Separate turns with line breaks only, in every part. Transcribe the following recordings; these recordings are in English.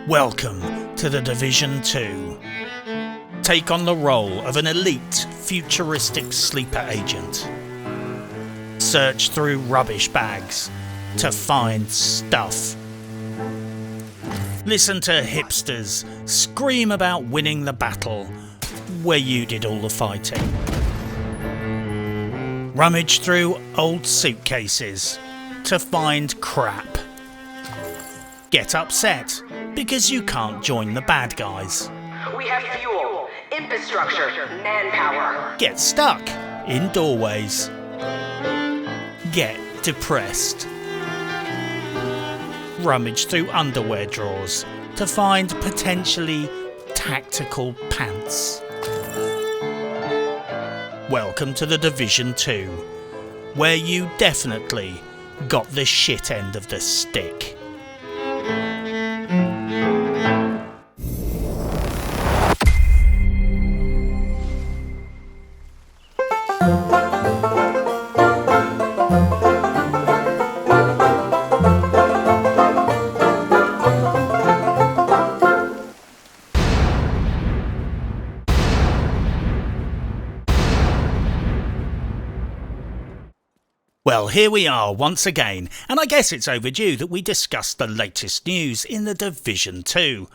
Welcome to the Division 2. Take on the role of an elite, futuristic sleeper agent. Search through rubbish bags to find stuff. Listen to hipsters scream about winning the battle where you did all the fighting. Rummage through old suitcases to find crap. Get upset because you can't join the bad guys.
We have fuel, infrastructure, manpower.
Get stuck in doorways. Get depressed. Rummage through underwear drawers to find potentially tactical pants. Welcome to the Division 2, where you definitely got the shit end of the stick. Well, here we are once again, and I guess it's overdue that we discuss the latest news in the Division 2.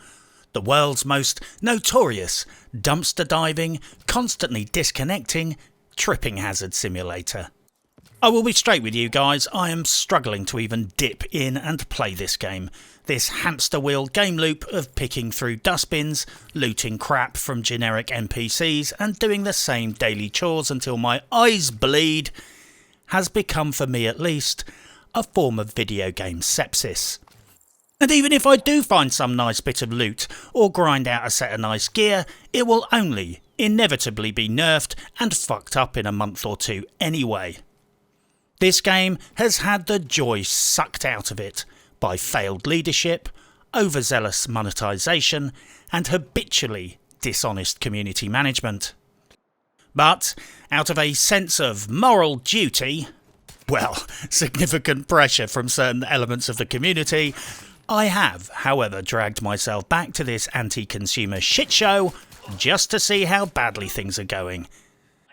The world's most notorious, dumpster diving, constantly disconnecting, tripping hazard simulator. I will be straight with you guys, I am struggling to even dip in and play this game. This hamster wheel game loop of picking through dustbins, looting crap from generic NPCs and doing the same daily chores until my eyes bleed has become, for me at least, a form of video game sepsis. And even if I do find some nice bit of loot or grind out a set of nice gear, it will only inevitably be nerfed and fucked up in a month or two anyway. This game has had the joy sucked out of it by failed leadership, overzealous monetization, and habitually dishonest community management. But, out of a sense of moral duty, well, significant pressure from certain elements of the community, I have, however, dragged myself back to this anti-consumer shitshow just to see how badly things are going.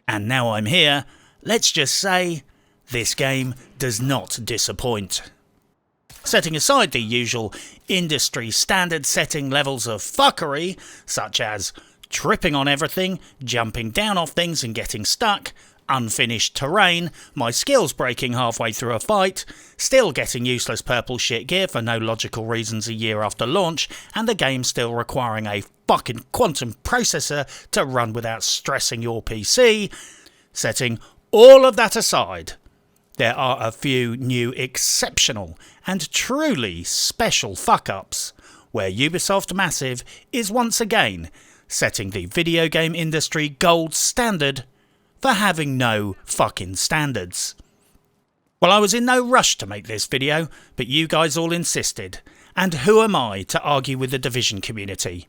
And now I'm here, let's just say, this game does not disappoint. Setting aside the usual industry standard setting levels of fuckery, such as tripping on everything, jumping down off things and getting stuck, unfinished terrain, my skills breaking halfway through a fight, still getting useless purple shit gear for no logical reasons a year after launch, and the game still requiring a fucking quantum processor to run without stressing your PC. Setting all of that aside, there are a few new exceptional and truly special fuck-ups, where Ubisoft Massive is once again setting the video game industry gold standard for having no fucking standards. Well, I was in no rush to make this video, but you guys all insisted, and who am I to argue with the Division community?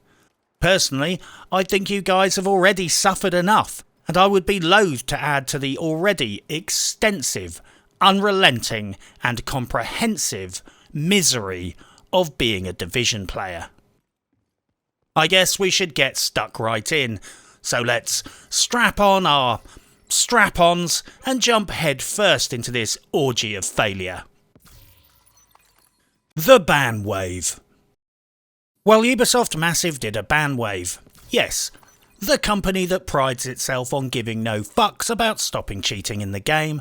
Personally, I think you guys have already suffered enough, and I would be loath to add to the already extensive, unrelenting and comprehensive misery of being a Division player. I guess we should get stuck right in, so let's strap on our strap-ons and jump head first into this orgy of failure. The ban wave. Well, Ubisoft Massive did a ban wave. Yes, the company that prides itself on giving no fucks about stopping cheating in the game,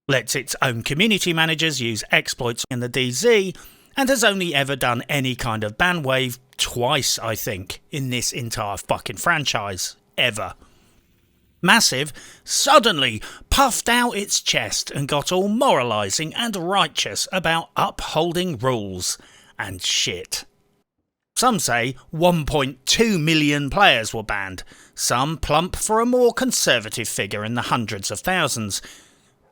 lets its own community managers use exploits in the DZ, and has only ever done any kind of ban wave twice, I think, in this entire fucking franchise, ever. Massive suddenly puffed out its chest and got all moralising and righteous about upholding rules and shit. Some say 1.2 million players were banned, some plump for a more conservative figure in the hundreds of thousands.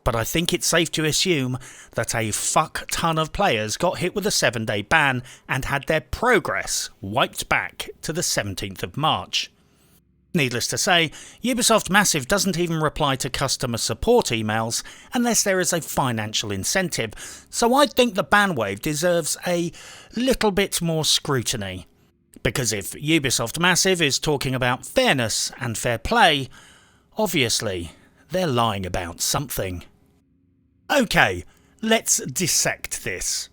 But I think it's safe to assume that a fuck ton of players got hit with a 7-day ban and had their progress wiped back to the 17th of March. Needless to say, Ubisoft Massive doesn't even reply to customer support emails unless there is a financial incentive, so I think the ban wave deserves a little bit more scrutiny. Because if Ubisoft Massive is talking about fairness and fair play, obviously they're lying about something. Okay, let's dissect this.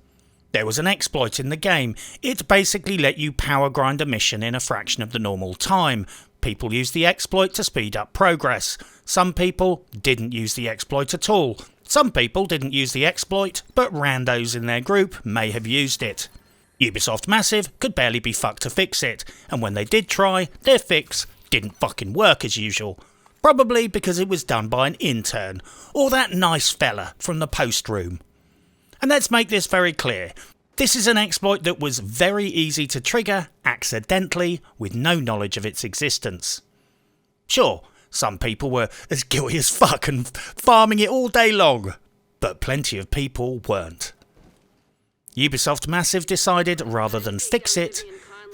There was an exploit in the game. It basically let you power grind a mission in a fraction of the normal time. People used the exploit to speed up progress. Some people didn't use the exploit at all. Some people didn't use the exploit, but randos in their group may have used it. Ubisoft Massive could barely be fucked to fix it, and when they did try, their fix didn't fucking work as usual. Probably because it was done by an intern, or that nice fella from the post room. And let's make this very clear. This is an exploit that was very easy to trigger, accidentally, with no knowledge of its existence. Sure, some people were as guilty as fuck and farming it all day long, but plenty of people weren't. Ubisoft Massive decided rather than fix it,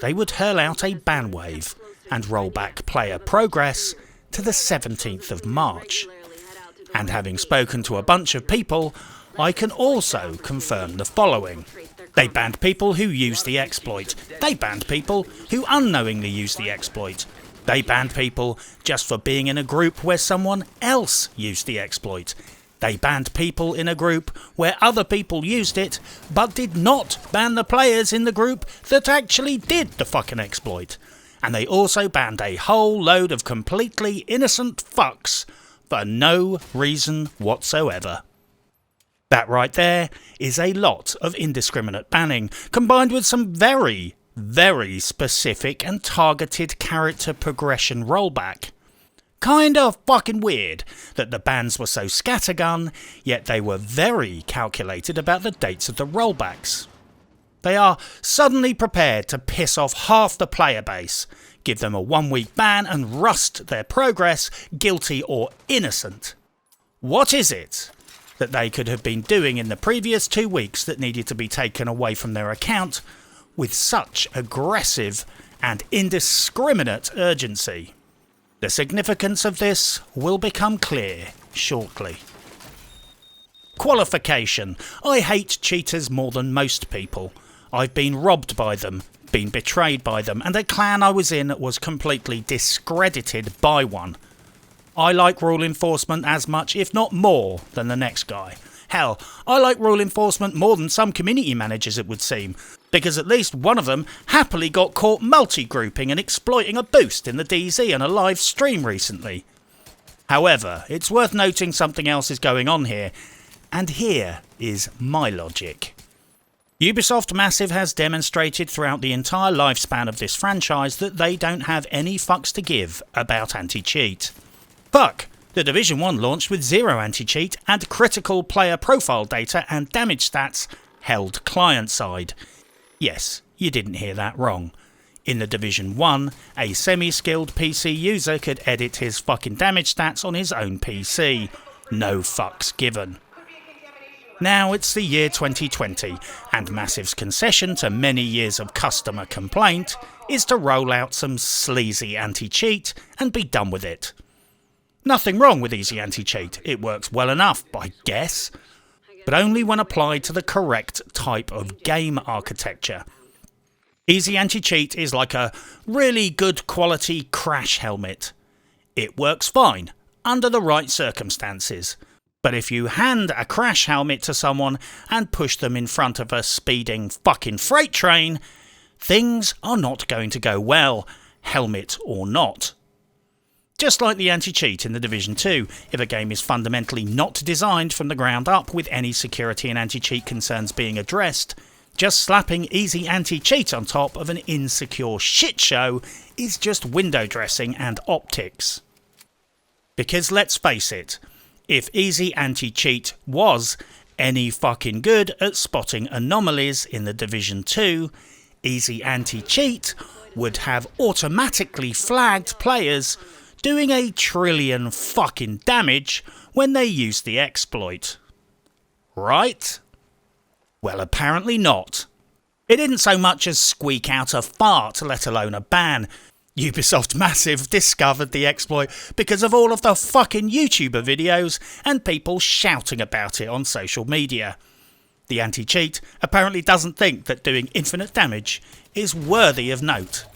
they would hurl out a ban wave and roll back player progress to the 17th of March. And having spoken to a bunch of people, I can also confirm the following. They banned people who used the exploit. They banned people who unknowingly used the exploit. They banned people just for being in a group where someone else used the exploit. They banned people in a group where other people used it, but did not ban the players in the group that actually did the fucking exploit. And they also banned a whole load of completely innocent fucks for no reason whatsoever. That right there is a lot of indiscriminate banning, combined with some very, very specific and targeted character progression rollback. Kinda fucking weird that the bans were so scattergun, yet they were very calculated about the dates of the rollbacks. They are suddenly prepared to piss off half the player base, give them a 1-week ban and rust their progress, guilty or innocent. What is it that they could have been doing in the previous 2 weeks that needed to be taken away from their account with such aggressive and indiscriminate urgency? The significance of this will become clear shortly. Qualification. I hate cheaters more than most people. I've been robbed by them, been betrayed by them, and a clan I was in was completely discredited by one. I like rule enforcement as much, if not more, than the next guy. Hell, I like rule enforcement more than some community managers, it would seem, because at least one of them happily got caught multi-grouping and exploiting a boost in the DZ on a live stream recently. However, it's worth noting something else is going on here, and here is my logic. Ubisoft Massive has demonstrated throughout the entire lifespan of this franchise that they don't have any fucks to give about anti-cheat. Fuck! The Division 1 launched with 0 anti-cheat and critical player profile data and damage stats held client-side. Yes, you didn't hear that wrong. In the Division 1, a semi-skilled PC user could edit his fucking damage stats on his own PC. No fucks given. Now it's the year 2020, and Massive's concession to many years of customer complaint is to roll out some sleazy anti-cheat and be done with it. Nothing wrong with easy anti-cheat, it works well enough, I guess, but only when applied to the correct type of game architecture. Easy anti-cheat is like a really good quality crash helmet. It works fine, under the right circumstances. But if you hand a crash helmet to someone and push them in front of a speeding fucking freight train, things are not going to go well, helmet or not. Just like the anti-cheat in the Division 2, if a game is fundamentally not designed from the ground up with any security and anti-cheat concerns being addressed, just slapping easy anti-cheat on top of an insecure shit show is just window dressing and optics. Because let's face it, if easy anti-cheat was any fucking good at spotting anomalies in the Division 2, easy anti-cheat would have automatically flagged players doing 1 trillion fucking damage when they used the exploit. Right? Well, apparently not. It didn't so much as squeak out a fart, let alone a ban. Ubisoft Massive discovered the exploit because of all of the fucking YouTuber videos and people shouting about it on social media. The anti-cheat apparently doesn't think that doing infinite damage is worthy of note.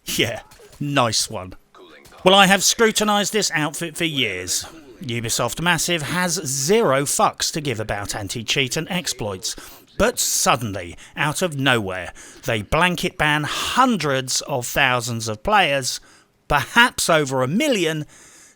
Yeah, nice one. Well, I have scrutinised this outfit for years. Ubisoft Massive has zero fucks to give about anti-cheat and exploits. But suddenly, out of nowhere, they blanket ban hundreds of thousands of players, perhaps over 1 million,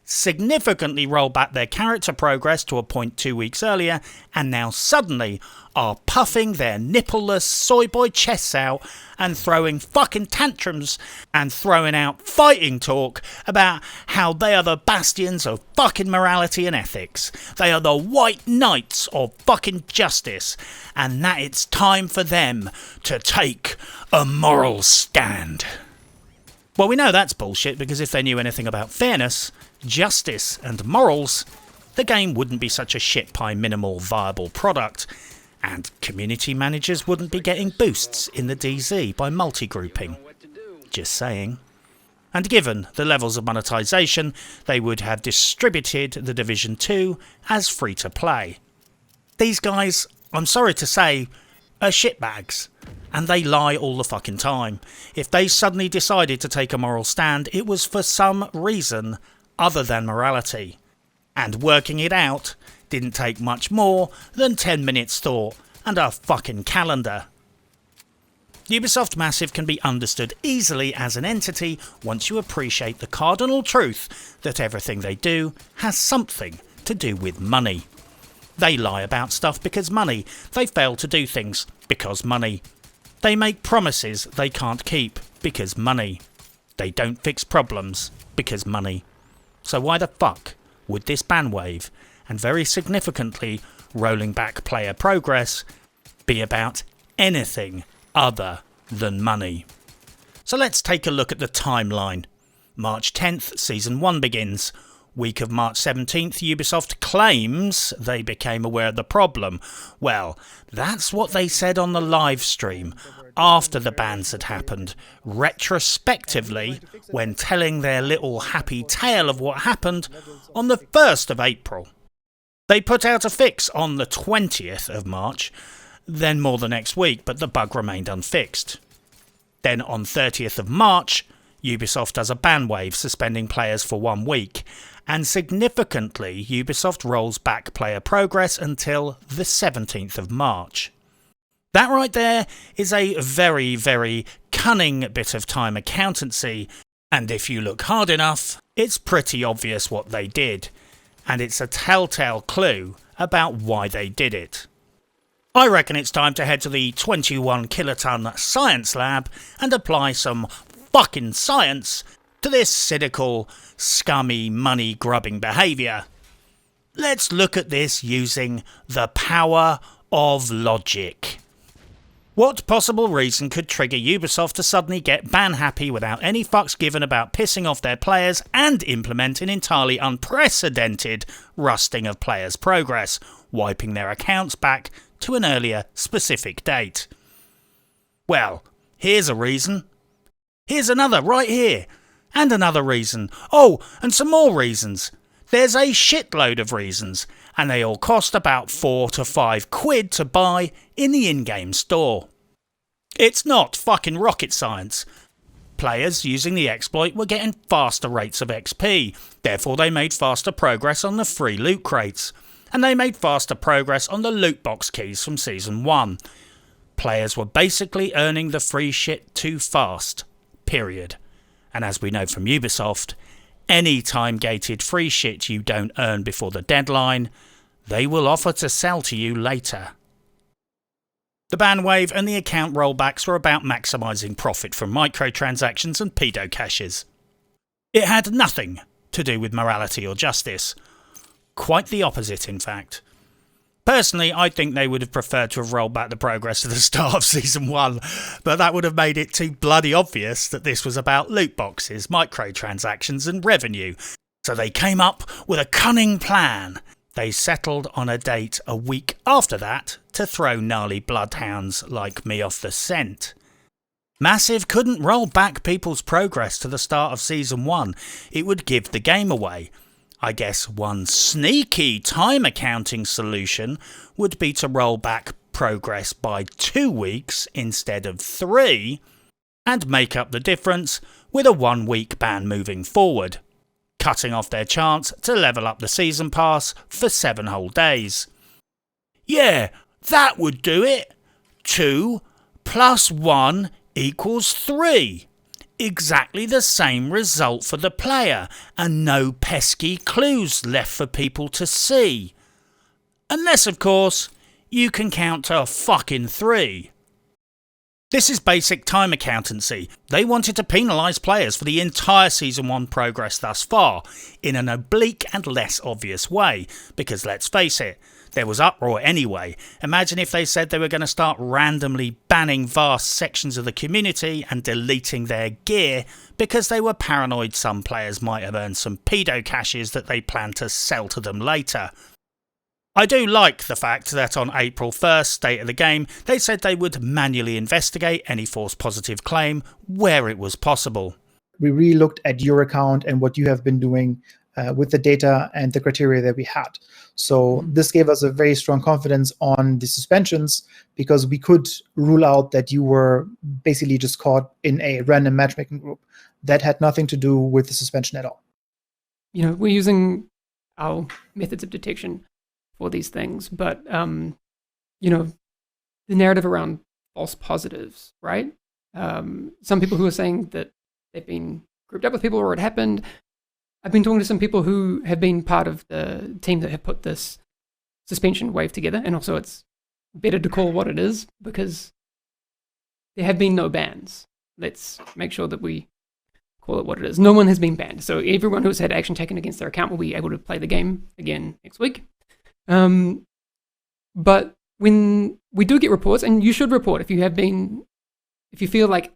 significantly roll back their character progress to a point 2 weeks earlier, and now suddenly are puffing their nippleless soy boy chests out and throwing fucking tantrums and throwing out fighting talk about how they are the bastions of fucking morality and ethics. They are the white knights of fucking justice, and that it's time for them to take a moral stand. Well, we know that's bullshit, because if they knew anything about fairness, justice and morals, the game wouldn't be such a shit-pie minimal viable product, and community managers wouldn't be getting boosts in the DZ by multi-grouping. Just saying. And given the levels of monetization, they would have distributed The Division 2 as free-to-play. These guys, I'm sorry to say, are shitbags. And they lie all the fucking time. If they suddenly decided to take a moral stand, it was for some reason other than morality. And working it out didn't take much more than 10 minutes thought and a fucking calendar. Ubisoft Massive can be understood easily as an entity once you appreciate the cardinal truth that everything they do has something to do with money. They lie about stuff because money. They fail to do things because money. They make promises they can't keep because money. They don't fix problems because money. So why the fuck would this ban wave, and very significantly rolling back player progress, be about anything other than money? So let's take a look at the timeline. March 10th, Season 1 begins. Week of March 17th, Ubisoft claims they became aware of the problem. Well, that's what they said on the live stream after the bans had happened, retrospectively, when telling their little happy tale of what happened on the 1st of April. They put out a fix on the 20th of March, then more the next week, but the bug remained unfixed. Then on 30th of March, Ubisoft does a ban wave, suspending players for 1 week, and significantly, Ubisoft rolls back player progress until the 17th of March. That right there is a very, very cunning bit of time accountancy, and if you look hard enough, it's pretty obvious what they did, and it's a telltale clue about why they did it. I reckon it's time to head to the 21Kiloton science lab and apply some fucking science to this cynical, scummy, money-grubbing behaviour. Let's look at this using the power of logic. What possible reason could trigger Ubisoft to suddenly get ban-happy without any fucks given about pissing off their players and implement an entirely unprecedented rusting of players' progress, wiping their accounts back to an earlier specific date? Well, here's a reason. Here's another right here. And another reason. Oh, and some more reasons. There's a shitload of reasons, and they all cost about 4 to 5 quid to buy in the in-game store. It's not fucking rocket science. Players using the exploit were getting faster rates of XP, therefore they made faster progress on the free loot crates, and they made faster progress on the loot box keys from Season 1. Players were basically earning the free shit too fast. Period. And as we know from Ubisoft, any time-gated free shit you don't earn before the deadline, they will offer to sell to you later. The ban wave and the account rollbacks were about maximising profit from microtransactions and pedo caches. It had nothing to do with morality or justice. Quite the opposite, in fact. Personally, I think they would have preferred to have rolled back the progress at the start of Season 1, but that would have made it too bloody obvious that this was about loot boxes, microtransactions and revenue. So they came up with a cunning plan. They settled on a date a week after that to throw gnarly bloodhounds like me off the scent. Massive couldn't roll back people's progress to the start of Season 1. It would give the game away. I guess one sneaky time accounting solution would be to roll back progress by 2 weeks instead of 3, and make up the difference with a 1-week ban moving forward, cutting off their chance to level up the season pass for 7 whole days. Yeah, that would do it. 2 + 1 = 3. Exactly the same result for the player, and no pesky clues left for people to see. Unless, of course, you can count to fucking 3. This is basic time accountancy. They wanted to penalise players for the entire Season 1 progress thus far, in an oblique and less obvious way, because let's face it, there was uproar anyway. Imagine if they said they were going to start randomly banning vast sections of the community and deleting their gear because they were paranoid some players might have earned some pedo caches that they planned to sell to them later. I do like the fact that on April 1st, State of the Game, they said they would manually investigate any false positive claim where it was possible.
We really looked at your account and what you have been doing with the data and the criteria that we had. So this gave us a very strong confidence on the suspensions, because we could rule out that you were basically just caught in a random matchmaking group that had nothing to do with the suspension at all.
You know, we're using our methods of detection for these things, but you know, the narrative around false positives, right? Some people who are saying that they've been grouped up with people or it happened. I've been talking to some people who have been part of the team that have put this suspension wave together, and also it's better to call what it is because there have been no bans. Let's make sure that we call it what it is. No one has been banned, so everyone who's had action taken against their account will be able to play the game again next week. But when we do get reports, and you should report if you feel like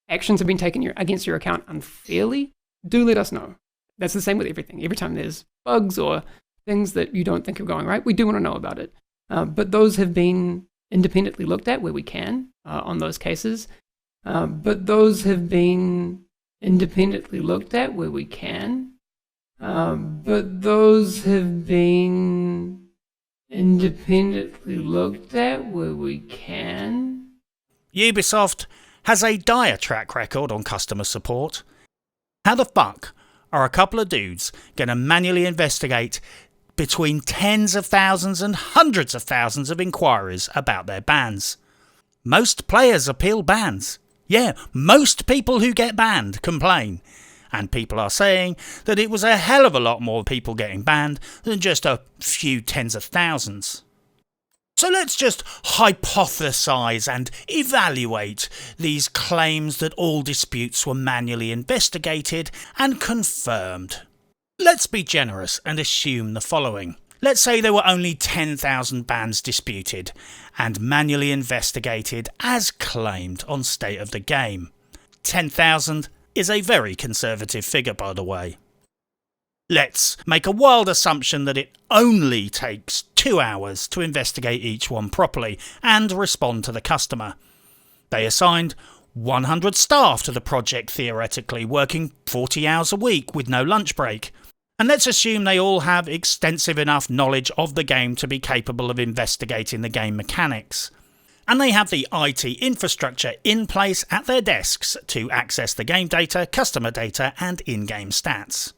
actions have been taken against your account unfairly, do let us know. That's the same with everything. Every time there's bugs or things that you don't think are going right, we do want to know about it. But those have been independently looked at where we can on those cases. But those have been independently looked at where we can. But those have been independently looked at where we can.
Ubisoft has a dire track record on customer support. How the fuck are a couple of dudes going to manually investigate between tens of thousands and hundreds of thousands of inquiries about their bans? Most players appeal bans. Yeah, most people who get banned complain. And people are saying that it was a hell of a lot more people getting banned than just a few tens of thousands. So let's just hypothesize and evaluate these claims that all disputes were manually investigated and confirmed. Let's be generous and assume the following. Let's say there were only 10,000 bans disputed and manually investigated as claimed on State of the Game. 10,000 is a very conservative figure, by the way. Let's make a wild assumption that it only takes 2 hours to investigate each one properly and respond to the customer. They assigned 100 staff to the project, theoretically, working 40 hours a week with no lunch break. And let's assume they all have extensive enough knowledge of the game to be capable of investigating the game mechanics. And they have the IT infrastructure in place at their desks to access the game data, customer data, and in-game stats.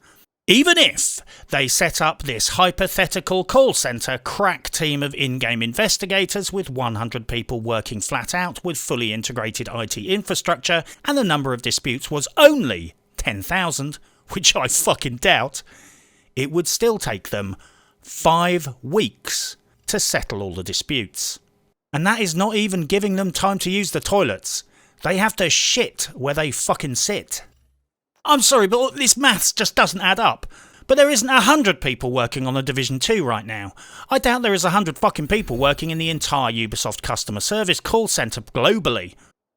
Even if they set up this hypothetical call centre crack team of in-game investigators with 100 people working flat out with fully integrated IT infrastructure, and the number of disputes was only 10,000, which I fucking doubt, it would still take them 5 weeks to settle all the disputes. And that is not even giving them time to use the toilets. They have to shit where they fucking sit. I'm sorry, but this maths just doesn't add up. But there isn't 100 people working on the Division 2 right now. I doubt there is 100 fucking people working in the entire Ubisoft customer service call centre globally.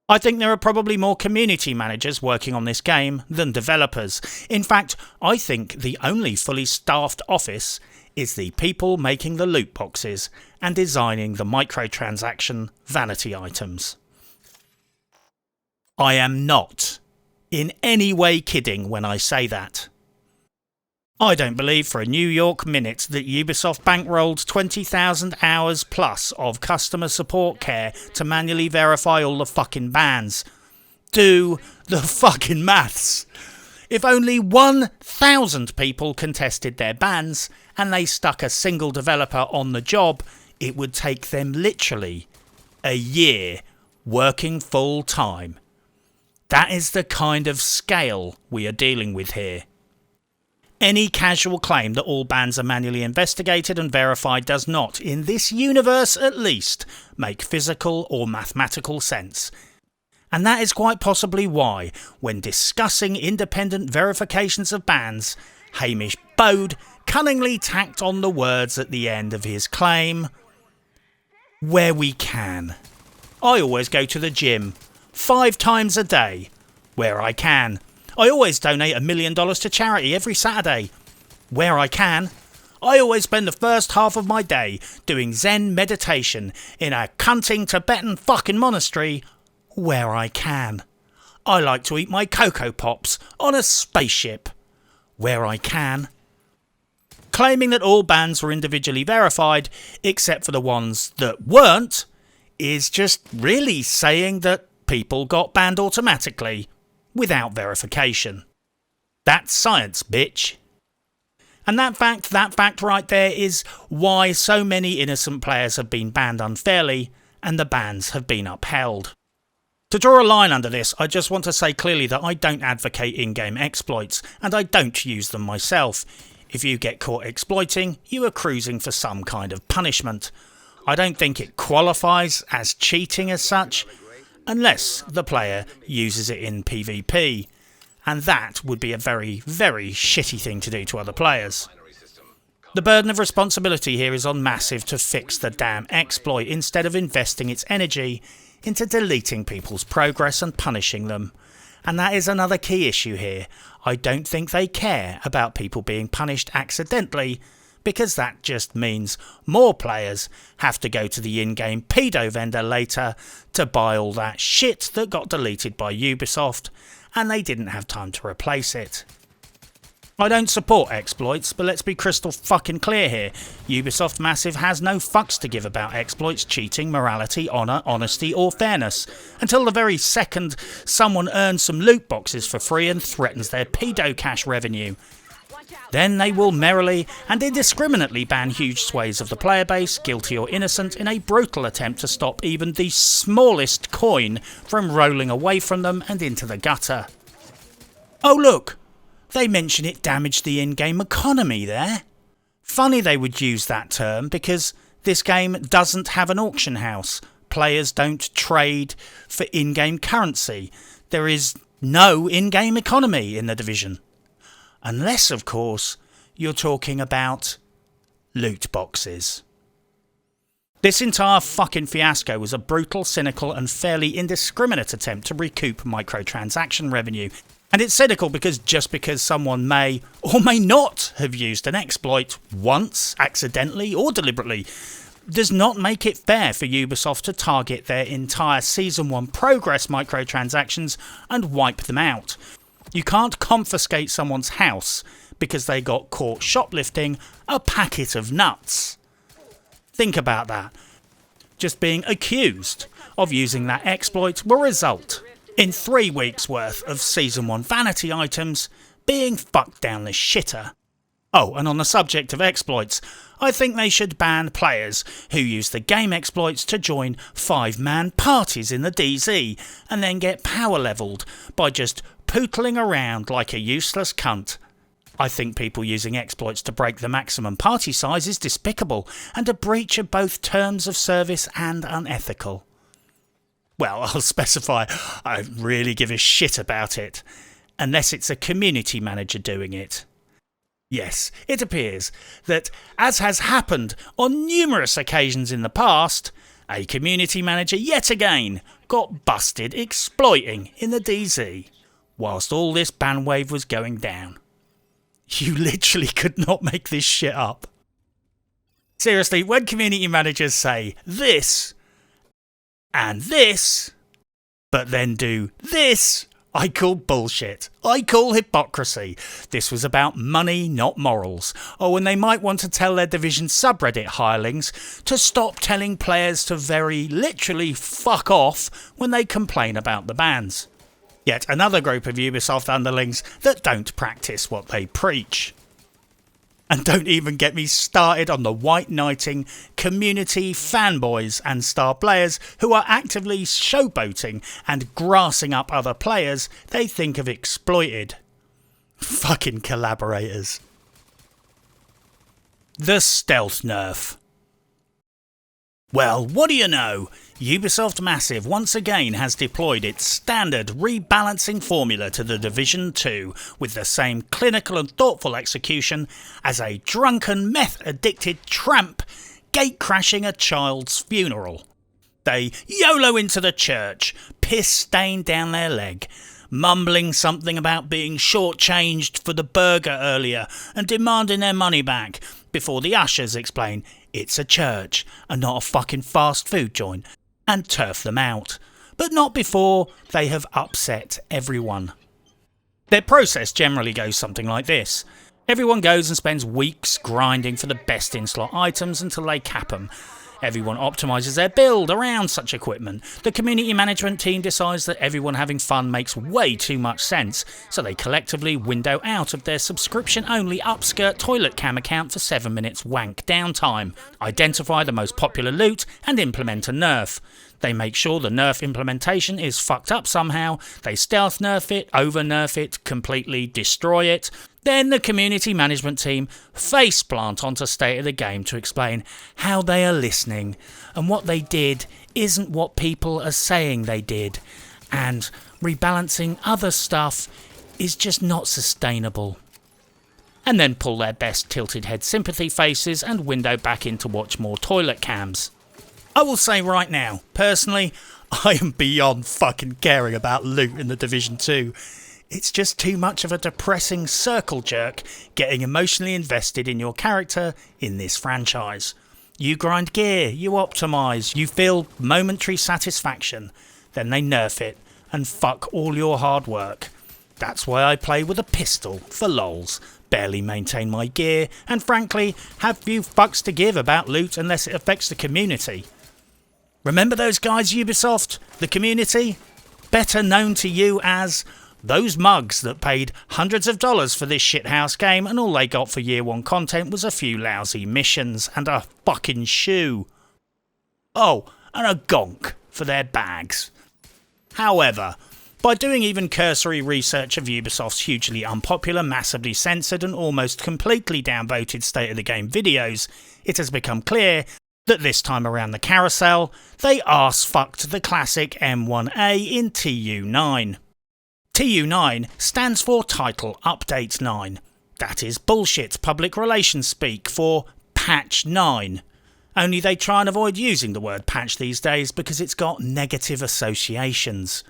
I think there are probably more community managers working on this game than developers. In fact, I think the only fully staffed office is the people making the loot boxes and designing the microtransaction vanity items. I am not in any way kidding when I say that. I don't believe for a New York minute that Ubisoft bankrolled 20,000 hours plus of customer support care to manually verify all the fucking bans. Do the fucking maths. If only 1,000 people contested their bans and they stuck a single developer on the job, it would take them literally a year working full time. That is the kind of scale we are dealing with here. Any casual claim that all bans are manually investigated and verified does not, in this universe at least, make physical or mathematical sense. And that is quite possibly why, when discussing independent verifications of bans, Hamish Bode cunningly tacked on the words at the end of his claim, "Where we can. I always go to the gym 5 times a day, where I can. I always donate $1 million to charity every Saturday, where I can. I always spend the first half of my day doing Zen meditation in a cunting Tibetan fucking monastery, where I can. I like to eat my Cocoa Pops on a spaceship, where I can." Claiming that all bans were individually verified, except for the ones that weren't, is just really saying that people got banned automatically, without verification. That's science, bitch. And that fact right there is why so many innocent players have been banned unfairly, and the bans have been upheld. To draw a line under this, I just want to say clearly that I don't advocate in-game exploits, and I don't use them myself. If you get caught exploiting, you are cruising for some kind of punishment. I don't think it qualifies as cheating as such, unless the player uses it in PvP, and that would be a very, very shitty thing to do to other players. The burden of responsibility here is on Massive to fix the damn exploit instead of investing its energy into deleting people's progress and punishing them. And that is another key issue here. I don't think they care about people being punished accidentally, because that just means more players have to go to the in-game pedo vendor later to buy all that shit that got deleted by Ubisoft, and they didn't have time to replace it. I don't support exploits, but let's be crystal fucking clear here. Ubisoft Massive has no fucks to give about exploits, cheating, morality, honour, honesty or fairness, until the very second someone earns some loot boxes for free and threatens their pedo cash revenue. Then they will merrily and indiscriminately ban huge swathes of the player base, guilty or innocent, in a brutal attempt to stop even the smallest coin from rolling away from them and into the gutter. Oh look! They mention it damaged the in-game economy there. Funny they would use that term, because this game doesn't have an auction house. Players don't trade for in-game currency. There is no in-game economy in the Division. Unless, of course, you're talking about loot boxes. This entire fucking fiasco was a brutal, cynical and fairly indiscriminate attempt to recoup microtransaction revenue. And it's cynical because just because someone may or may not have used an exploit once, accidentally or deliberately, does not make it fair for Ubisoft to target their entire Season 1 progress microtransactions and wipe them out. You can't confiscate someone's house because they got caught shoplifting a packet of nuts. Think about that. Just being accused of using that exploit will result in 3 weeks worth of Season 1 vanity items being fucked down the shitter. Oh, and on the subject of exploits, I think they should ban players who use the game exploits to join 5-man parties in the DZ and then get power levelled by just pootling around like a useless cunt. I think people using exploits to break the maximum party size is despicable and a breach of both terms of service and unethical. Well, I'll specify I really give a shit about it, unless it's a community manager doing it. Yes, it appears that, as has happened on numerous occasions in the past, a community manager yet again got busted exploiting in the DZ, whilst all this ban wave was going down. You literally could not make this shit up. Seriously, when community managers say this and this, but then do this, I call bullshit. I call hypocrisy. This was about money, not morals. Oh, and they might want to tell their Division subreddit hirelings to stop telling players to very literally fuck off when they complain about the bans. Yet another group of Ubisoft underlings that don't practice what they preach. And don't even get me started on the white knighting community fanboys and star players who are actively showboating and grassing up other players they think have exploited. Fucking collaborators. The Stealth Nerf. Well, what do you know? Ubisoft Massive once again has deployed its standard rebalancing formula to The Division 2 with the same clinical and thoughtful execution as a drunken meth-addicted tramp gate-crashing a child's funeral. They YOLO into the church, piss stained down their leg, mumbling something about being shortchanged for the burger earlier and demanding their money back, before the ushers explain it's a church and not a fucking fast food joint, and turf them out, but not before they have upset everyone. Their process generally goes something like this. Everyone goes and spends weeks grinding for the best in-slot items until they cap them. Everyone optimises their build around such equipment. The community management team decides that everyone having fun makes way too much sense, so they collectively window out of their subscription-only upskirt toilet cam account for 7 minutes wank downtime, identify the most popular loot and implement a nerf. They make sure the nerf implementation is fucked up somehow, they stealth nerf it, over nerf it, completely destroy it. Then the community management team faceplant onto State of the Game to explain how they are listening and what they did isn't what people are saying they did, and rebalancing other stuff is just not sustainable. And then pull their best tilted head sympathy faces and window back in to watch more toilet cams. I will say right now, personally, I am beyond fucking caring about loot in The Division 2. It's just too much of a depressing circle jerk getting emotionally invested in your character in this franchise. You grind gear, you optimise, you feel momentary satisfaction, then they nerf it and fuck all your hard work. That's why I play with a pistol for lols, barely maintain my gear, and frankly have few fucks to give about loot unless it affects the community. Remember those guys, Ubisoft? The community? Better known to you as those mugs that paid hundreds of dollars for this shithouse game and all they got for year one content was a few lousy missions and a fucking shoe. Oh, and a gonk for their bags. However, by doing even cursory research of Ubisoft's hugely unpopular, massively censored and almost completely downvoted State of the Game videos, it has become clear that this time around the carousel, they arse-fucked the classic M1A in TU9. TU9 stands for Title Update 9. That is bullshit public relations speak for Patch 9. Only they try and avoid using the word patch these days because it's got negative associations.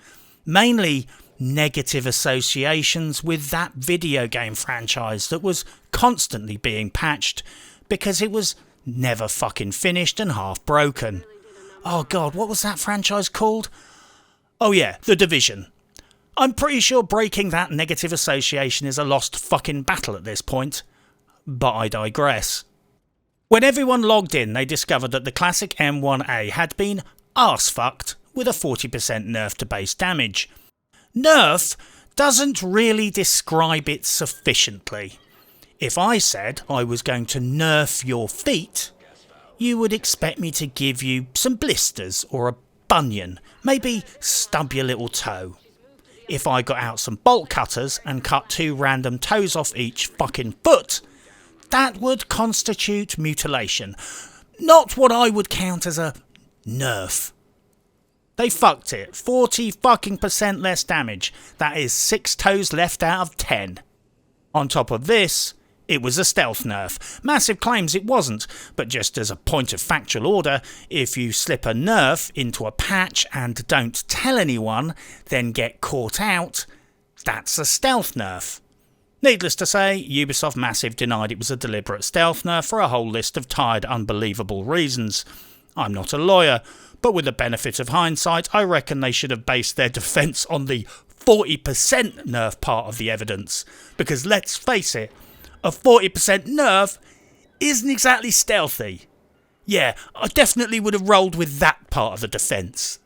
Mainly negative associations with that video game franchise that was constantly being patched because it was never fucking finished and half broken. Oh god, what was that franchise called? Oh yeah, The Division. I'm pretty sure breaking that negative association is a lost fucking battle at this point. But I digress. When everyone logged in, they discovered that the classic M1A had been arse-fucked with a 40% nerf to base damage. Nerf doesn't really describe it sufficiently. If I said I was going to nerf your feet, you would expect me to give you some blisters or a bunion, maybe stub your little toe. If I got out some bolt cutters and cut 2 random toes off each fucking foot, that would constitute mutilation. Not what I would count as a nerf. They fucked it. 40 fucking % less damage. That is 6 toes left out of 10. On top of this, it was a stealth nerf. Massive claims it wasn't, but just as a point of factual order, if you slip a nerf into a patch and don't tell anyone, then get caught out, that's a stealth nerf. Needless to say, Ubisoft Massive denied it was a deliberate stealth nerf for a whole list of tired, unbelievable reasons. I'm not a lawyer, but with the benefit of hindsight, I reckon they should have based their defence on the 40% nerf part of the evidence, because let's face it, a 40% nerf isn't exactly stealthy. Yeah, I definitely would have rolled with that part of the defence.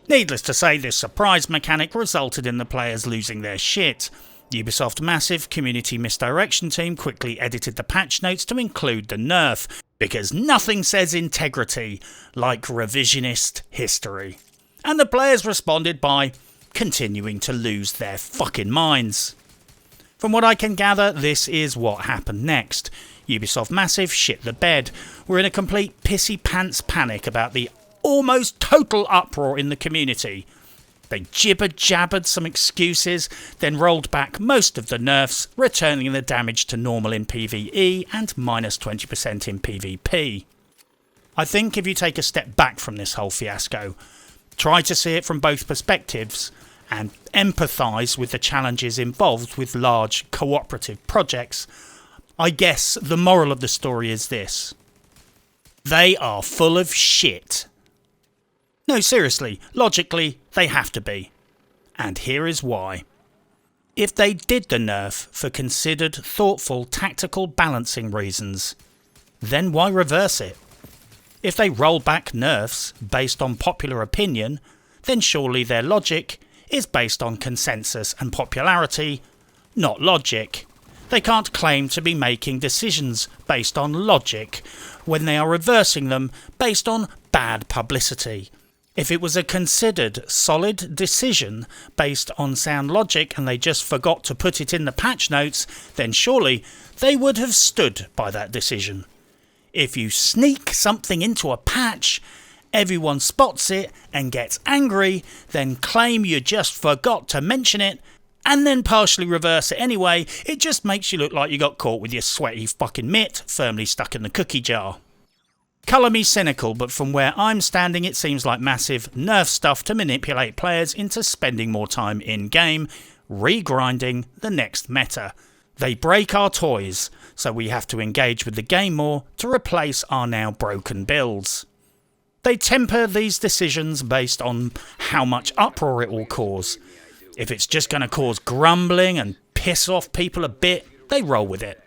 Needless to say, this surprise mechanic resulted in the players losing their shit. Ubisoft Massive community misdirection team quickly edited the patch notes to include the nerf, because nothing says integrity like revisionist history. And the players responded by continuing to lose their fucking minds. From what I can gather, this is what happened next. Ubisoft Massive shit the bed. We're in a complete pissy pants panic about the almost total uproar in the community. They jibber-jabbered some excuses, then rolled back most of the nerfs, returning the damage to normal in PvE and minus 20% in PvP. I think if you take a step back from this whole fiasco, try to see it from both perspectives, and empathise with the challenges involved with large cooperative projects, I guess the moral of the story is this: they are full of shit. No, seriously, logically, they have to be. And here is why. If they did the nerf for considered, thoughtful, tactical balancing reasons, then why reverse it? If they roll back nerfs based on popular opinion, then surely their logic is based on consensus and popularity, not logic. They can't claim to be making decisions based on logic when they are reversing them based on bad publicity. If it was a considered, solid decision based on sound logic and they just forgot to put it in the patch notes, then surely they would have stood by that decision. If you sneak something into a patch, everyone spots it and gets angry, then claim you just forgot to mention it, and then partially reverse it anyway, it just makes you look like you got caught with your sweaty fucking mitt firmly stuck in the cookie jar. Colour me cynical, but from where I'm standing it seems like Massive nerf stuff to manipulate players into spending more time in-game, regrinding the next meta. They break our toys, so we have to engage with the game more to replace our now broken builds. They temper these decisions based on how much uproar it will cause. If it's just going to cause grumbling and piss off people a bit, they roll with it.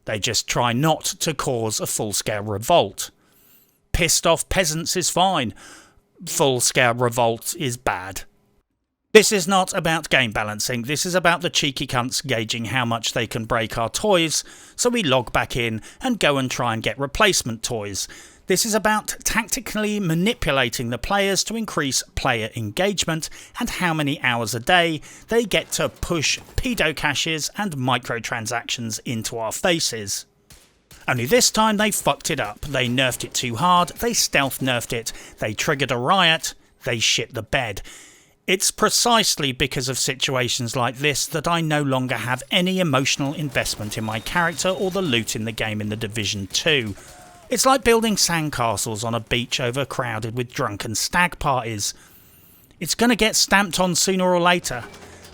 They just try not to cause a full-scale revolt. Pissed off peasants is fine. Full-scale revolt is bad. This is not about game balancing, this is about the cheeky cunts gauging how much they can break our toys, so we log back in and go and try and get replacement toys. This is about tactically manipulating the players to increase player engagement and how many hours a day they get to push pedo caches and microtransactions into our faces. Only this time they fucked it up. They nerfed it too hard, they stealth nerfed it, they triggered a riot, they shit the bed. It's precisely because of situations like this that I no longer have any emotional investment in my character or the loot in the game in The Division 2. It's like building sandcastles on a beach overcrowded with drunken stag parties. It's going to get stamped on sooner or later,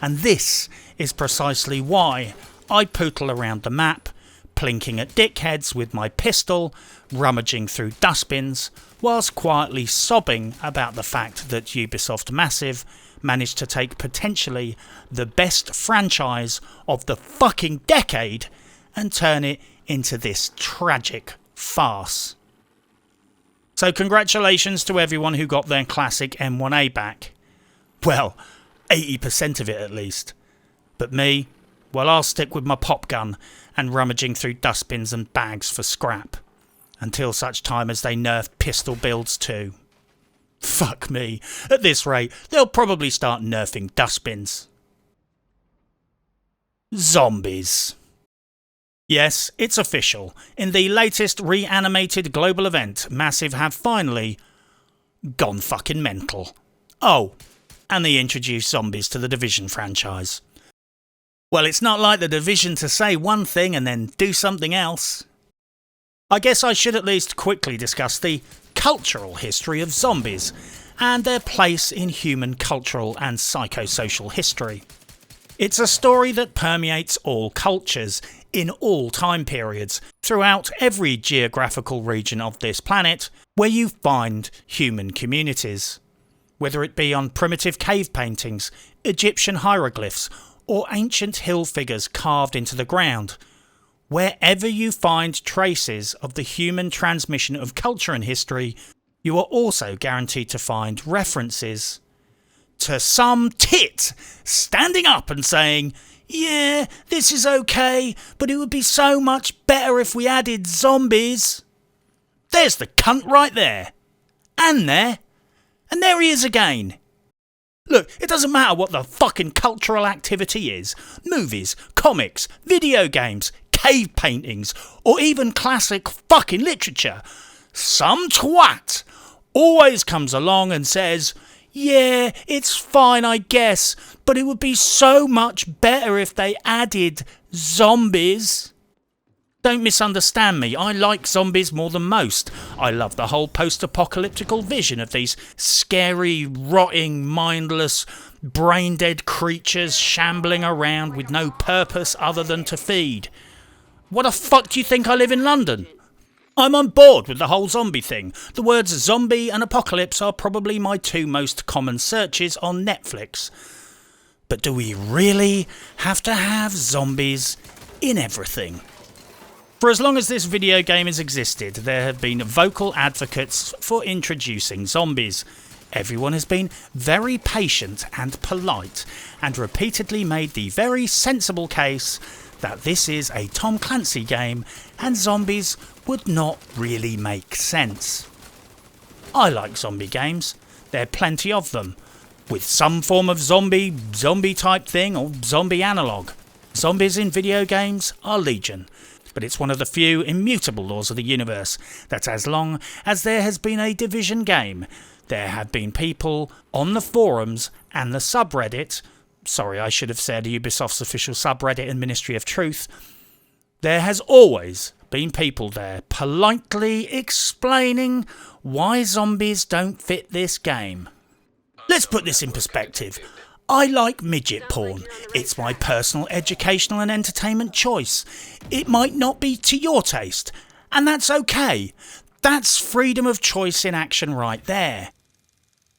and this is precisely why I pootle around the map, plinking at dickheads with my pistol, rummaging through dustbins, whilst quietly sobbing about the fact that Ubisoft Massive managed to take potentially the best franchise of the fucking decade and turn it into this tragic farce. So congratulations to everyone who got their classic M1A back. Well, 80% of it at least. But me, well, I'll stick with my pop gun and rummaging through dustbins and bags for scrap, until such time as they nerf pistol builds too. Fuck me, at this rate they'll probably start nerfing dustbins. Zombies. Yes, it's official. In the latest reanimated global event, Massive have finally gone fucking mental. Oh, and they introduced zombies to the Division franchise. Well, it's not like the Division to say one thing and then do something else. I guess I should at least quickly discuss the cultural history of zombies and their place in human cultural and psychosocial history. It's a story that permeates all cultures, in all time periods, throughout every geographical region of this planet where you find human communities. Whether it be on primitive cave paintings, Egyptian hieroglyphs, or ancient hill figures carved into the ground, wherever you find traces of the human transmission of culture and history, you are also guaranteed to find references to some tit standing up and saying, yeah, this is okay, but it would be so much better if we added zombies. There's the cunt right there. And there. And there he is again. Look, it doesn't matter what the fucking cultural activity is. Movies, comics, video games, cave paintings, or even classic fucking literature. Some twat always comes along and says, yeah, it's fine, I guess, but it would be so much better if they added zombies. Don't misunderstand me, I like zombies more than most. I love the whole post-apocalyptical vision of these scary, rotting, mindless, brain-dead creatures shambling around with no purpose other than to feed. What the fuck do you think I live in London? I'm on board with the whole zombie thing. The words zombie and apocalypse are probably my two most common searches on Netflix. But do we really have to have zombies in everything? For as long as this video game has existed, there have been vocal advocates for introducing zombies. Everyone has been very patient and polite, and repeatedly made the very sensible case that this is a Tom Clancy game and zombies would not really make sense. I like zombie games. There are plenty of them, with some form of zombie type thing or zombie analogue. Zombies in video games are legion, but it's one of the few immutable laws of the universe that as long as there has been a Division game, there have been people on the forums and the subreddit, sorry, I should have said Ubisoft's official subreddit and Ministry of Truth, there has always been people there politely explaining why zombies don't fit this game. Let's put this in perspective. I like midget porn. It's my personal educational and entertainment choice. It might not be to your taste, and that's okay. That's freedom of choice in action right there.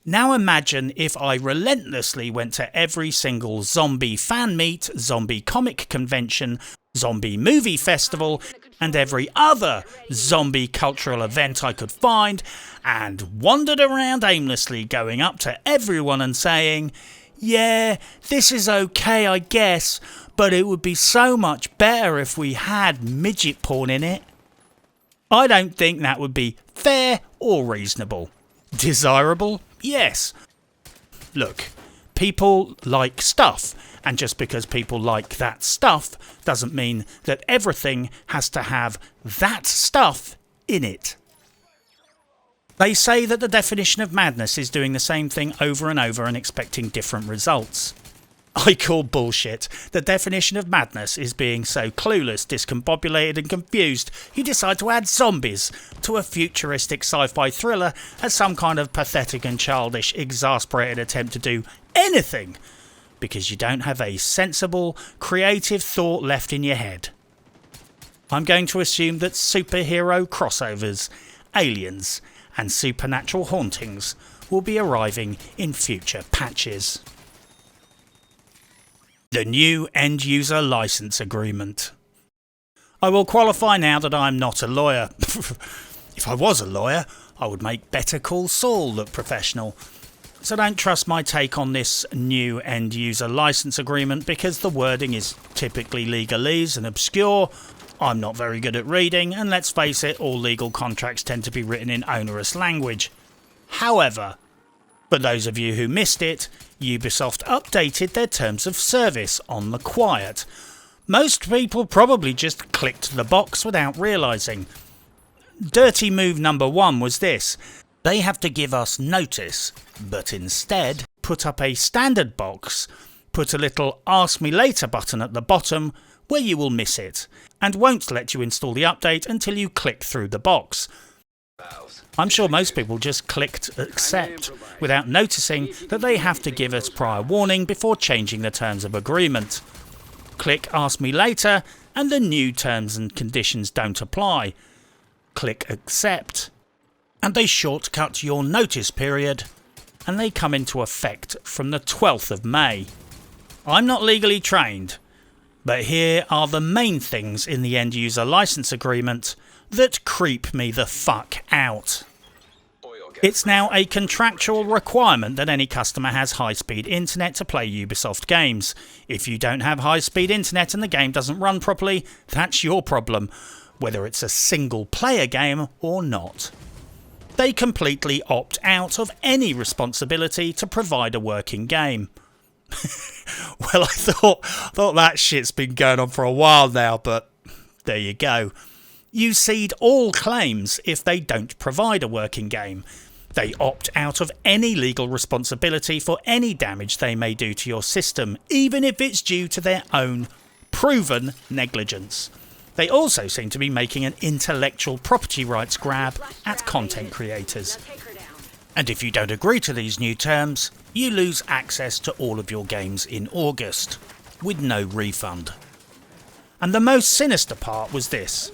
Now imagine if I relentlessly went to every single zombie fan meet, zombie comic convention, zombie movie festival, and every other zombie cultural event I could find, and wandered around aimlessly going up to everyone and saying, yeah, this is okay I guess, but it would be so much better if we had midget porn in it. I don't think that would be fair or reasonable. Desirable? Yes. Look, people like stuff, and just because people like that stuff doesn't mean that everything has to have that stuff in it. They say that the definition of madness is doing the same thing over and over and expecting different results. I call bullshit. The definition of madness is being so clueless, discombobulated and confused you decide to add zombies to a futuristic sci-fi thriller as some kind of pathetic and childish, exasperated attempt to do anything because you don't have a sensible, creative thought left in your head. I'm going to assume that superhero crossovers, aliens and supernatural hauntings will be arriving in future patches. The new end-user license agreement. I will qualify now that I'm not a lawyer. If I was a lawyer, I would make Better Call Saul look professional. So don't trust my take on this new end-user license agreement because the wording is typically legalese and obscure. I'm not very good at reading, and let's face it, all legal contracts tend to be written in onerous language. However, for those of you who missed it, Ubisoft updated their terms of service on the quiet. Most people probably just clicked the box without realising. Dirty move number one was this. They have to give us notice, but instead put up a standard box, put a little Ask Me Later button at the bottom where you will miss it, and won't let you install the update until you click through the box. I'm sure most people just clicked accept without noticing that they have to give us prior warning before changing the terms of agreement. Click Ask Me Later and the new terms and conditions don't apply. Click accept and they shortcut your notice period and they come into effect from the 12th of May. I'm not legally trained, but here are the main things in the end user license agreement that creep me the fuck out. It's now a contractual requirement that any customer has high-speed internet to play Ubisoft games. If you don't have high-speed internet and the game doesn't run properly, that's your problem, whether it's a single-player game or not. They completely opt out of any responsibility to provide a working game. Well, I thought that shit's been going on for a while now, but there you go. You cede all claims if they don't provide a working game. They opt out of any legal responsibility for any damage they may do to your system, even if it's due to their own proven negligence. They also seem to be making an intellectual property rights grab at content creators. And if you don't agree to these new terms, you lose access to all of your games in August, with no refund. And the most sinister part was this.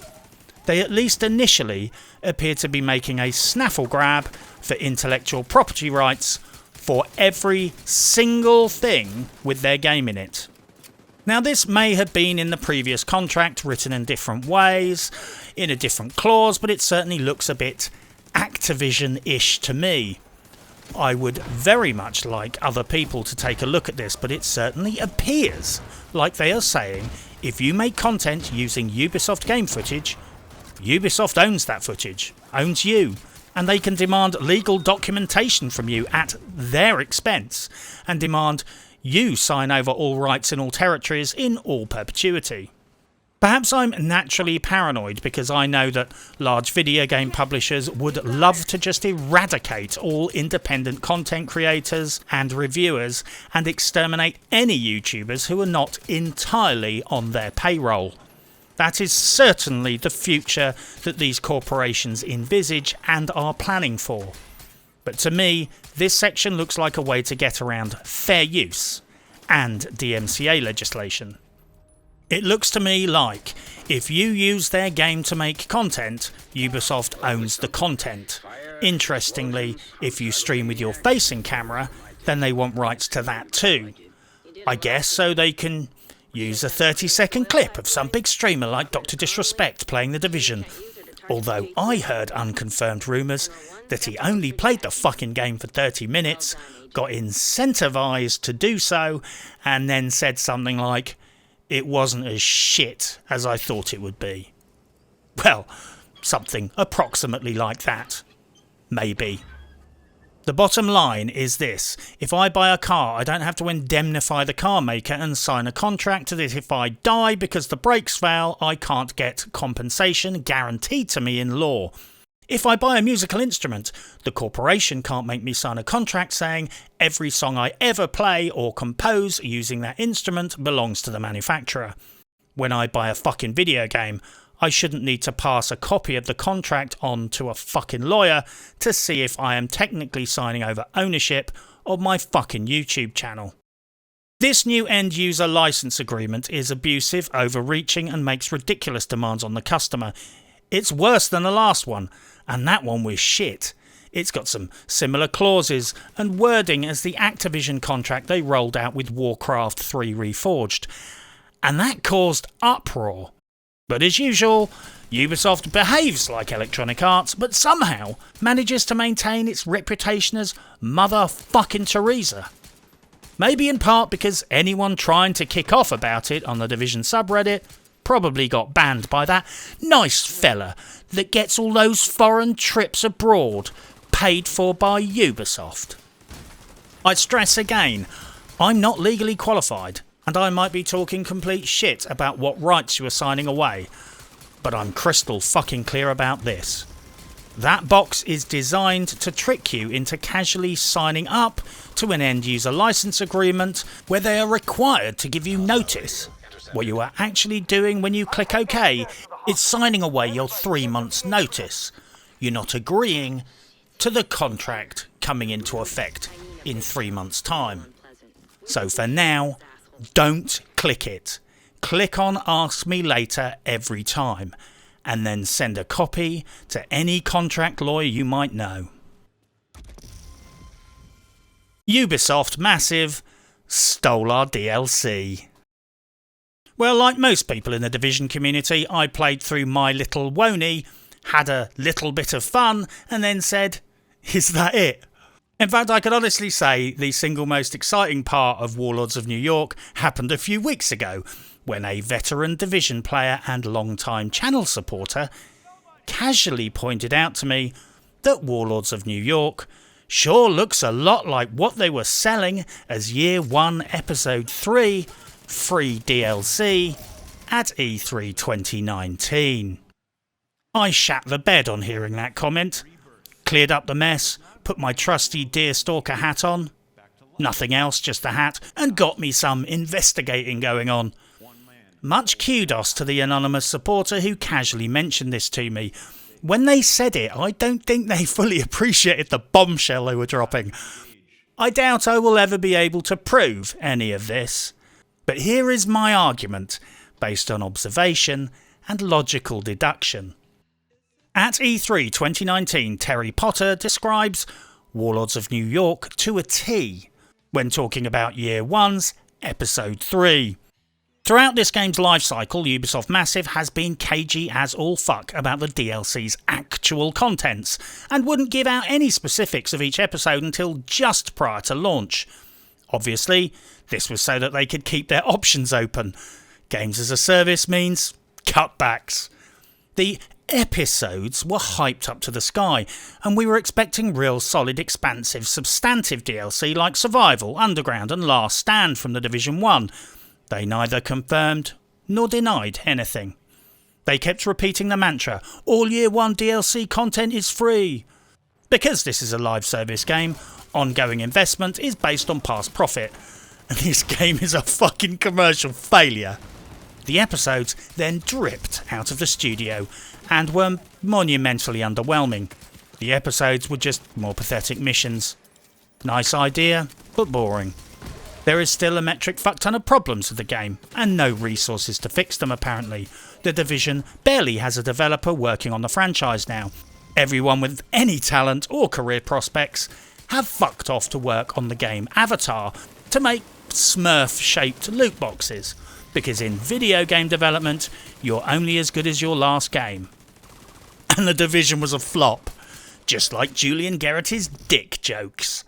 They at least initially appear to be making a snaffle grab for intellectual property rights for every single thing with their game in it. Now, this may have been in the previous contract, written in different ways, in a different clause, but it certainly looks a bit Activision-ish to me. I would very much like other people to take a look at this, but it certainly appears like they are saying, if you make content using Ubisoft game footage, Ubisoft owns that footage, owns you, and they can demand legal documentation from you at their expense, and demand you sign over all rights in all territories in all perpetuity. Perhaps I'm naturally paranoid because I know that large video game publishers would love to just eradicate all independent content creators and reviewers and exterminate any YouTubers who are not entirely on their payroll. That is certainly the future that these corporations envisage and are planning for. But to me, this section looks like a way to get around fair use and DMCA legislation. It looks to me like if you use their game to make content, Ubisoft owns the content. Interestingly, if you stream with your facing camera, then they want rights to that too. I guess so they can use a 30-second clip of some big streamer like Dr. Disrespect playing The Division. Although I heard unconfirmed rumours that he only played the fucking game for 30 minutes, got incentivised to do so, and then said something like, "It wasn't as shit as I thought it would be." Well, something approximately like that. Maybe. The bottom line is this. If I buy a car, I don't have to indemnify the car maker and sign a contract that if I die because the brakes fail, I can't get compensation guaranteed to me in law. If I buy a musical instrument, the corporation can't make me sign a contract saying every song I ever play or compose using that instrument belongs to the manufacturer. When I buy a fucking video game, I shouldn't need to pass a copy of the contract on to a fucking lawyer to see if I am technically signing over ownership of my fucking YouTube channel. This new end-user license agreement is abusive, overreaching, and makes ridiculous demands on the customer. It's worse than the last one, and that one was shit. It's got some similar clauses and wording as the Activision contract they rolled out with Warcraft 3 Reforged, and that caused uproar. But as usual, Ubisoft behaves like Electronic Arts, but somehow manages to maintain its reputation as motherfucking Teresa. Maybe in part because anyone trying to kick off about it on the Division subreddit probably got banned by that nice fella that gets all those foreign trips abroad paid for by Ubisoft. I stress again, I'm not legally qualified, and I might be talking complete shit about what rights you are signing away, but I'm crystal fucking clear about this. That box is designed to trick you into casually signing up to an end-user license agreement where they are required to give you notice. What you are actually doing when you click OK is signing away your 3 months' notice. You're not agreeing to the contract coming into effect in 3 months' time. So for now, don't click it. Click on Ask Me Later every time, and then send a copy to any contract lawyer you might know. Ubisoft Massive stole our DLC. Well, like most people in the Division community, I played through My Little Wony, had a little bit of fun, and then said, Is that it? In fact, I could honestly say the single most exciting part of Warlords of New York happened a few weeks ago, when a veteran Division player and long-time channel supporter casually pointed out to me that Warlords of New York sure looks a lot like what they were selling as Year 1 Episode 3 free DLC at E3 2019. I shat the bed on hearing that comment, cleared up the mess, put my trusty Deerstalker hat on, nothing else, just the hat, and got me some investigating going on. Much kudos to the anonymous supporter who casually mentioned this to me. When they said it, I don't think they fully appreciated the bombshell they were dropping. I doubt I will ever be able to prove any of this, but here is my argument, based on observation and logical deduction. At E3 2019, Terry Potter describes Warlords of New York to a T when talking about Year 1's Episode 3. Throughout this game's lifecycle, Ubisoft Massive has been cagey as all fuck about the DLC's actual contents, and wouldn't give out any specifics of each episode until just prior to launch. Obviously, this was so that they could keep their options open. Games as a service means cutbacks. The episodes were hyped up to the sky, and we were expecting real solid, expansive, substantive DLC like Survival, Underground and Last Stand from The Division 1. They neither confirmed nor denied anything. They kept repeating the mantra, all Year 1 DLC content is free. Because this is a live service game, ongoing investment is based on past profit, and this game is a fucking commercial failure. The episodes then dripped out of the studio and were monumentally underwhelming. The episodes were just more pathetic missions. Nice idea, but boring. There is still a metric fuckton of problems with the game, and no resources to fix them apparently. The Division barely has a developer working on the franchise now. Everyone with any talent or career prospects have fucked off to work on the game Avatar to make Smurf-shaped loot boxes, because in video game development, you're only as good as your last game. And The Division was a flop, just like Julian Gerhart's dick jokes.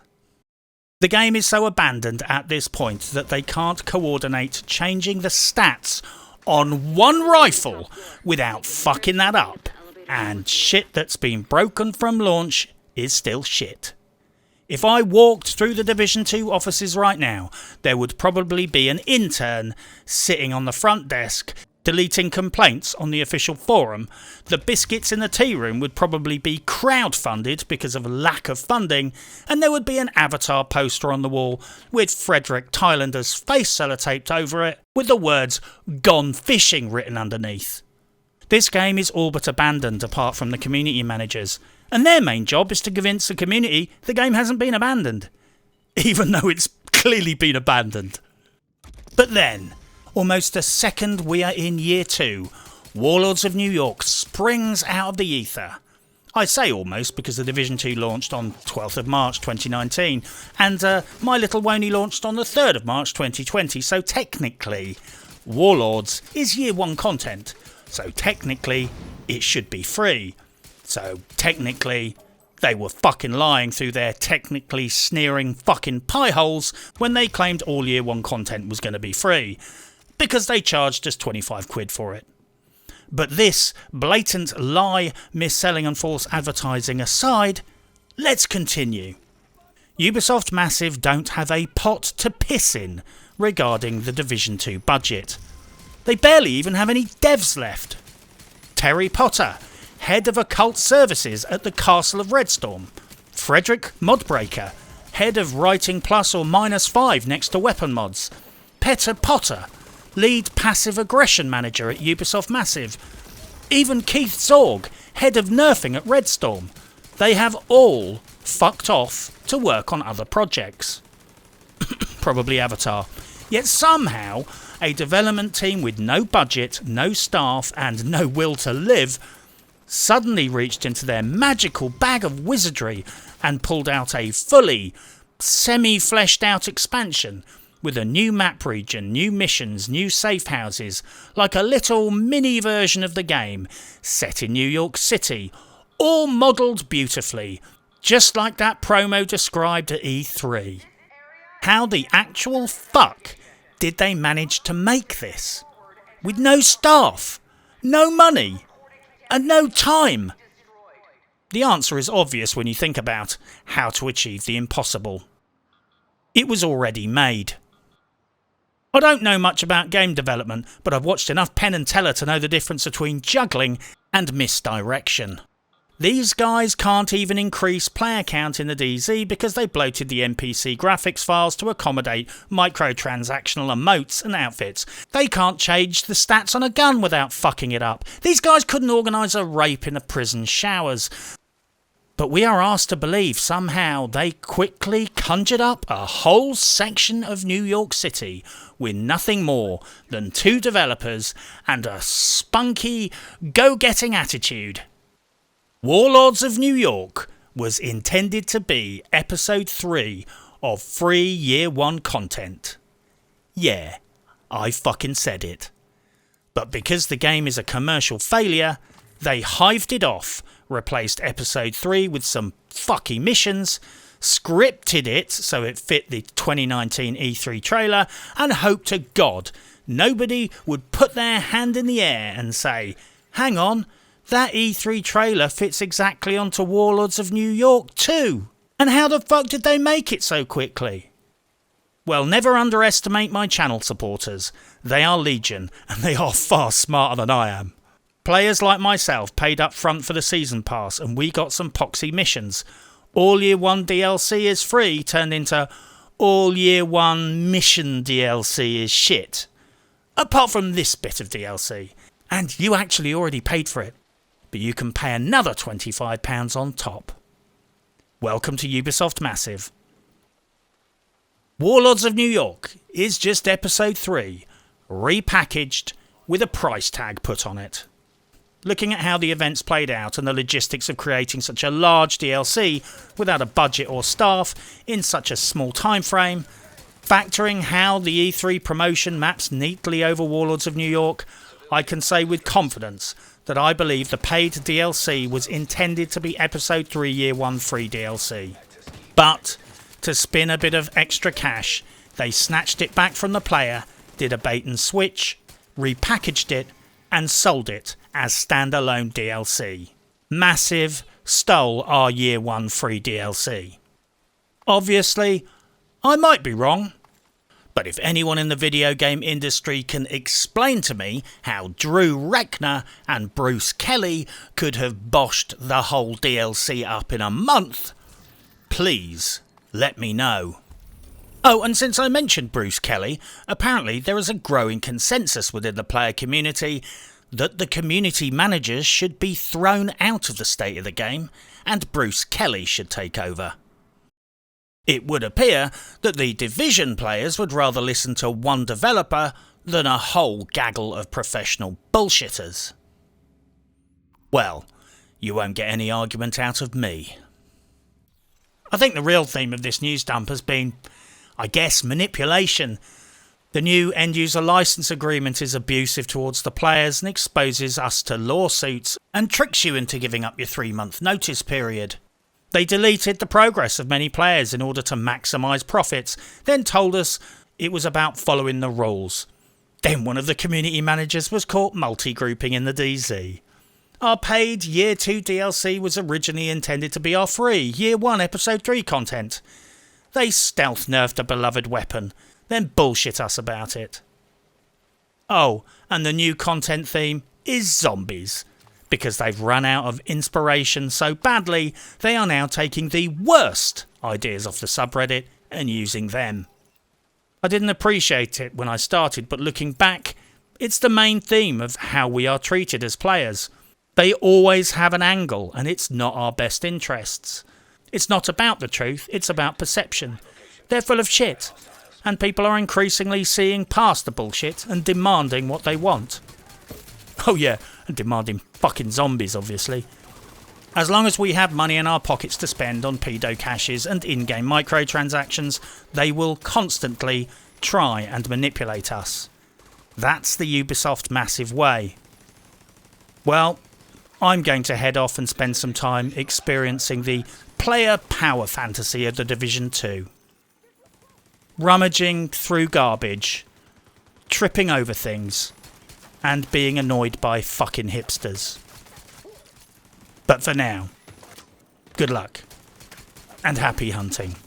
The game is so abandoned at this point that they can't coordinate changing the stats on one rifle without fucking that up, and shit that's been broken from launch is still shit. If I walked through the Division 2 offices right now, there would probably be an intern sitting on the front desk deleting complaints on the official forum. The biscuits in the tea room would probably be crowdfunded because of lack of funding, and there would be an Avatar poster on the wall with Frederick Thailander's face sellotaped over it with the words "Gone Fishing" written underneath. This game is all but abandoned apart from the community managers, and their main job is to convince the community the game hasn't been abandoned, even though it's clearly been abandoned. But then, almost a second we are in Year 2, Warlords of New York springs out of the ether. I say almost because the Division 2 launched on 12th of March 2019, and My Little Wony launched on the 3rd of March 2020, so technically, Warlords is Year 1 content, so technically, it should be free. So technically, they were fucking lying through their technically sneering fucking pie holes when they claimed all Year 1 content was going to be free, because they charged us 25 quid for it. But this blatant lie, mis-selling and false advertising aside, let's continue. Ubisoft Massive don't have a pot to piss in regarding the Division 2 budget. They barely even have any devs left. Terry Potter, head of occult services at the Castle of Redstorm. Frederick Modbreaker, head of writing plus or minus 5 next to weapon mods. Peter Potter, lead passive aggression manager at Ubisoft Massive. Even Keith Zorg, head of nerfing at Redstorm. They have all fucked off to work on other projects. Probably Avatar. Yet somehow, a development team with no budget, no staff and no will to live suddenly reached into their magical bag of wizardry and pulled out a fully, semi-fleshed out expansion with a new map region, new missions, new safe houses, like a little mini version of the game, set in New York City, all modelled beautifully, Just like that promo described at E3. How the actual fuck did they manage to make this? With no staff, no money, and no time? The answer is obvious when you think about how to achieve the impossible. It was already made. I don't know much about game development, but I've watched enough Penn and Teller to know the difference between juggling and misdirection. These guys can't even increase player count in the DZ because they bloated the NPC graphics files to accommodate microtransactional emotes and outfits. They can't change the stats on a gun without fucking it up. These guys couldn't organise a rape in the prison showers. But we are asked to believe somehow they quickly conjured up a whole section of New York City with nothing more than 2 developers and a spunky, go-getting attitude. Warlords of New York was intended to be Episode 3 of free Year 1 content. Yeah, I fucking said it. But because the game is a commercial failure, they hived it off, replaced Episode 3 with some fucky missions, scripted it so it fit the 2019 E3 trailer, and hoped to God nobody would put their hand in the air and say, hang on, that E3 trailer fits exactly onto Warlords of New York too. And how the fuck did they make it so quickly? Well, never underestimate my channel supporters. They are legion, and they are far smarter than I am. Players like myself paid up front for the season pass, and we got some poxy missions. All Year 1 DLC is free turned into All Year 1 mission DLC is shit. Apart from this bit of DLC. And you actually already paid for it, but you can pay another £25 on top. Welcome to Ubisoft Massive. Warlords of New York is just Episode 3, repackaged with a price tag put on it. Looking at how the events played out and the logistics of creating such a large DLC without a budget or staff in such a small time frame, factoring how the E3 promotion maps neatly over Warlords of New York, I can say with confidence that I believe the paid DLC was intended to be Episode 3 Year 1 free DLC. But, to spin a bit of extra cash, they snatched it back from the player, did a bait and switch, repackaged it, and sold it as standalone DLC. Massive stole our Year 1 free DLC. Obviously, I might be wrong, but if anyone in the video game industry can explain to me how Drew Reckner and Bruce Kelly could have boshed the whole DLC up in a month, please let me know. Oh, and since I mentioned Bruce Kelly, apparently there is a growing consensus within the player community that the community managers should be thrown out of the state of the game and Bruce Kelly should take over. It would appear that the Division players would rather listen to one developer than a whole gaggle of professional bullshitters. Well, you won't get any argument out of me. I think the real theme of this news dump has been, I guess, manipulation. The new end-user license agreement is abusive towards the players and exposes us to lawsuits and tricks you into giving up your 3-month notice period. They deleted the progress of many players in order to maximise profits, then told us it was about following the rules. Then one of the community managers was caught multi-grouping in the DZ. Our paid Year 2 DLC was originally intended to be our free Year 1 Episode 3 content. They stealth nerfed a beloved weapon, then bullshit us about it. Oh, and the new content theme is zombies. Because they've run out of inspiration so badly, they are now taking the worst ideas off the subreddit and using them. I didn't appreciate it when I started, but looking back, it's the main theme of how we are treated as players. They always have an angle, and it's not our best interests. It's not about the truth, it's about perception. They're full of shit, and people are increasingly seeing past the bullshit and demanding what they want. Oh yeah, and demanding fucking zombies, obviously. As long as we have money in our pockets to spend on pedo caches and in-game microtransactions, they will constantly try and manipulate us. That's the Ubisoft Massive way. Well, I'm going to head off and spend some time experiencing the player power fantasy of the Division 2. Rummaging through garbage, tripping over things, and being annoyed by fucking hipsters. But for now, good luck and happy hunting.